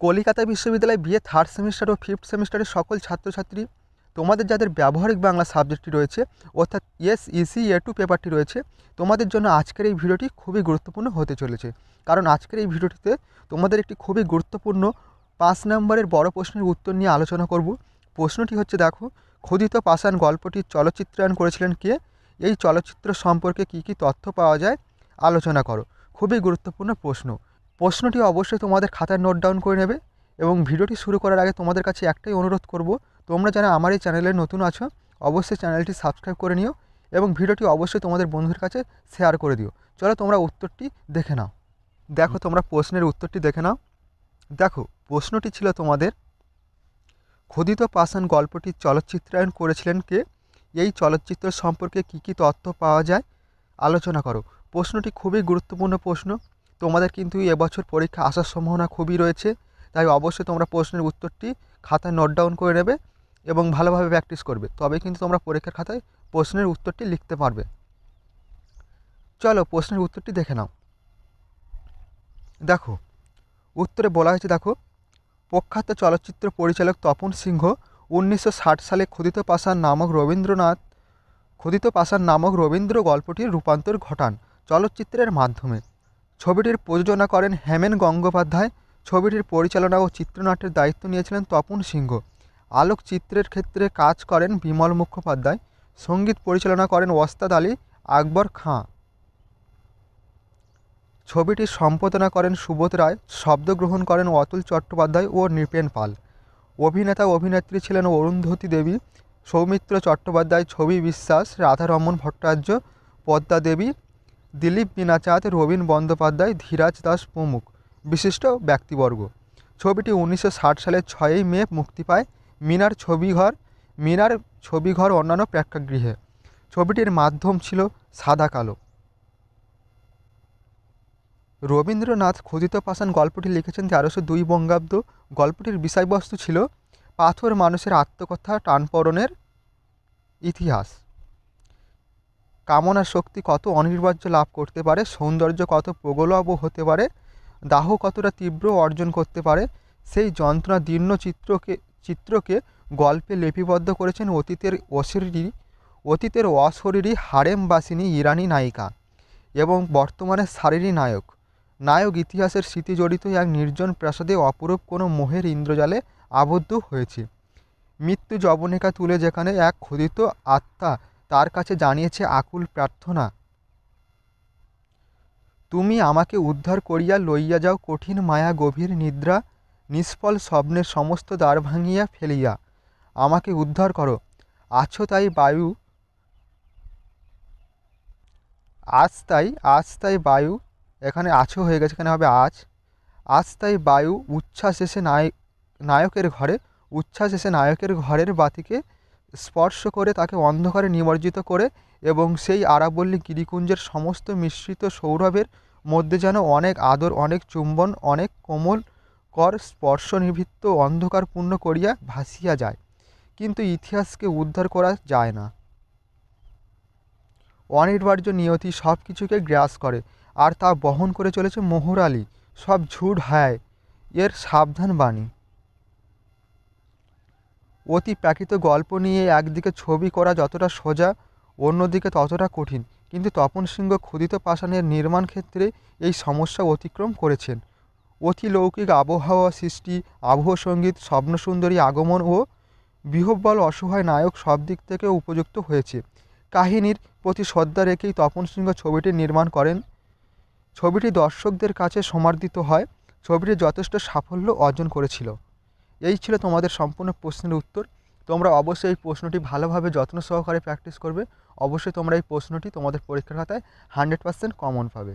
কলিকাতা বিশ্ববিদ্যালয় BA third semester ও fifth সেমিস্টারের সকল ছাত্রছাত্রী, তোমাদের যাদের ব্যবহারিক বাংলা সাবজেক্টটি রয়েছে অর্থাৎ এসইসি A2 পেপারটি রয়েছে, তোমাদের জন্য আজকের এই ভিডিওটি খুবই গুরুত্বপূর্ণ হতে চলেছে। কারণ আজকের এই ভিডিওটিতে তোমাদের একটি খুবই গুরুত্বপূর্ণ 5 নম্বরের বড় প্রশ্নের উত্তর নিয়ে আলোচনা করব। প্রশ্নটি হচ্ছে, দেখো, ক্ষুধিত পাষাণ গল্পটির চলচ্চিত্রায়ন করেছিলেন কে? এই চলচ্চিত্র সম্পর্কে কী কী তথ্য পাওয়া যায় আলোচনা করো। খুবই গুরুত্বপূর্ণ প্রশ্ন। প্রশ্নটি অবশ্যই তোমাদের খাতায় নোট ডাউন করে নেবে এবং ভিডিওটি শুরু করার আগে তোমাদের কাছে একটাই অনুরোধ করব, তোমরা যারা আমার এই চ্যানেলে নতুন আছো অবশ্যই চ্যানেলটি সাবস্ক্রাইব করে নিও এবং ভিডিওটি অবশ্যই তোমাদের বন্ধুদের কাছে শেয়ার করে দিও। চলো তোমরা উত্তরটি দেখে নাও। দেখো, তোমরা প্রশ্নের উত্তরটি দেখে নাও। দেখো, প্রশ্নটি ছিল তোমাদের, ক্ষুধিত পাষাণ গল্পটির চলচ্চিত্রায়ন করেছিলেন কে? এই চলচ্চিত্র সম্পর্কে কী কী তথ্য পাওয়া যায় আলোচনা করো। প্রশ্নটি খুবই গুরুত্বপূর্ণ প্রশ্ন। তোমাদের কিন্তু এবছর পরীক্ষা আসার সম্ভাবনা খুবই রয়েছে, তাই অবশ্যই তোমরা প্রশ্নের উত্তরটি খাতায় নোট ডাউন করে নেবে এবং ভালোভাবে প্র্যাকটিস করবে, তবে কিন্তু তোমরা পরীক্ষার খাতায় প্রশ্নের উত্তরটি লিখতে পারবে। চলো প্রশ্নের উত্তরটি দেখে নাও। দেখো, উত্তরে বলা হয়েছে, দেখো, প্রখ্যাত চলচ্চিত্র পরিচালক তপন সিংহ 1960 সালে ক্ষুধিত পাষাণ নামক রবীন্দ্র গল্পটির রূপান্তর ঘটান চলচ্চিত্রের মাধ্যমে। ছবিটির প্রযোজনা করেন হেমেন গঙ্গোপাধ্যায়। ছবিটির পরিচালনা ও চিত্রনাট্যের দায়িত্ব নিয়েছিলেন তপন সিংহ। আলোকচিত্রের ক্ষেত্রে কাজ করেন বিমল মুখোপাধ্যায়। সঙ্গীত পরিচালনা করেন ওস্তাদ আলী আকবর খাঁ। ছবিটির সম্পাদনা করেন সুবোধ রায়। শব্দগ্রহণ করেন অতুল চট্টোপাধ্যায় ও নৃপেন পাল। অভিনেতা অভিনেত্রী ছিলেন অরুন্ধতী দেবী, সৌমিত্র চট্টোপাধ্যায়, ছবি বিশ্বাস, রাধারমণ ভট্টাচার্য, পদ্মা দেবী, দিলীপ বীণাচাঁদ, রবীন বন্দ্যোপাধ্যায়, ধীরাজ দাস প্রমুখ বিশিষ্ট ব্যক্তিবর্গ। ছবিটি 1960 সালের 6ই মে মুক্তি পায় মিনার ছবিঘর অন্যান্য প্রেক্ষাগৃহে। ছবিটির মাধ্যম ছিল সাদা কালো। রবীন্দ্রনাথ ক্ষুধিত পাষাণ গল্পটি লিখেছেন 1302 বঙ্গাব্দ। গল্পটির বিষয়বস্তু ছিল পাথর মানুষের আত্মকথা, টানপোড়েনের ইতিহাস। কামনার শক্তি কত অনির্বার্য লাভ করতে পারে, সৌন্দর্য কত প্রগলভ হতে পারে, দাহ কতটা তীব্র অর্জন করতে পারে, সেই যন্ত্রণা দীর্ণ চিত্রকে গল্পে লিপিবদ্ধ করেছেন অতীতের অশরীরী হারেমবাসিনী ইরানি নায়িকা এবং বর্তমানে শারীরী নায়ক ইতিহাসের স্মৃতিজড়িত এক নির্জন প্রাসাদে অপরূপ কোনো মোহের ইন্দ্রজালে আবদ্ধ হয়েছে। মৃত্যু যবনিকা তুলে যেখানে এক ক্ষুধিত আত্মা তার কাছে জানিয়েছে আকুল প্রার্থনা, তুমি আমাকে উদ্ধার করিয়া লইয়া যাও কঠিন মায়া গভীর নিদ্রা নিষ্ফল স্বপ্নের সমস্ত দ্বার ভাঙিয়া ফেলিয়া আমাকে উদ্ধার করো। আছো তাই বায়ু আজ তাই বায়ু, এখানে আছো হয়ে গেছে, এখানে হবে আজ তাই বায়ু উচ্ছ্বাস এসে নায়কের ঘরের বাতিকে স্পর্শ করে তাকে অন্ধকারে নিমজ্জিত করে এবং সেই আরাবল্লী গিরিকুঞ্জের সমস্ত মিশ্রিত সৌরভের মধ্যে যেন অনেক আদর, অনেক চুম্বন, অনেক কোমল কর স্পর্শ নিভৃত অন্ধকারপূর্ণ করিয়া ভাসিয়া যায়, কিন্তু ইতিহাসকে উদ্ধার করা যায় না। অনির্বার্য নিয়তি সব কিছুকে গ্রাস করে আর তা বহন করে চলেছে মোহরালি সব ঝুট হায় এর সাবধান বাণী। অতি প্রাকৃত গল্প নিয়ে একদিকে ছবি করা যতটা সোজা, অন্যদিকে ততটা কঠিন, কিন্তু তপন সিংহ ক্ষুধিত পাষাণের নির্মাণ ক্ষেত্রে এই সমস্যা অতিক্রম করেছেন। অতিলৌকিক আবহাওয়া সৃষ্টি, আবহ সঙ্গীত, স্বপ্নসুন্দরী আগমন ও বিহ্বল অসহায় নায়ক সব দিক থেকে উপযুক্ত হয়েছে। কাহিনীর প্রতি শ্রদ্ধা রেখেই তপন সিংহ ছবিটি নির্মাণ করেন। ছবিটি দর্শকদের কাছে সমাদৃত হয়। ছবিটি যথেষ্ট সাফল্য অর্জন করেছিল। এই ছিল তোমাদের সম্পূর্ণ প্রশ্নের উত্তর। তোমরা অবশ্যই এই প্রশ্নটি ভালোভাবে যত্ন সহকারে প্র্যাকটিস করবে। অবশ্যই তোমরা এই প্রশ্নটি তোমাদের পরীক্ষার খাতায় 100% কমন পাবে।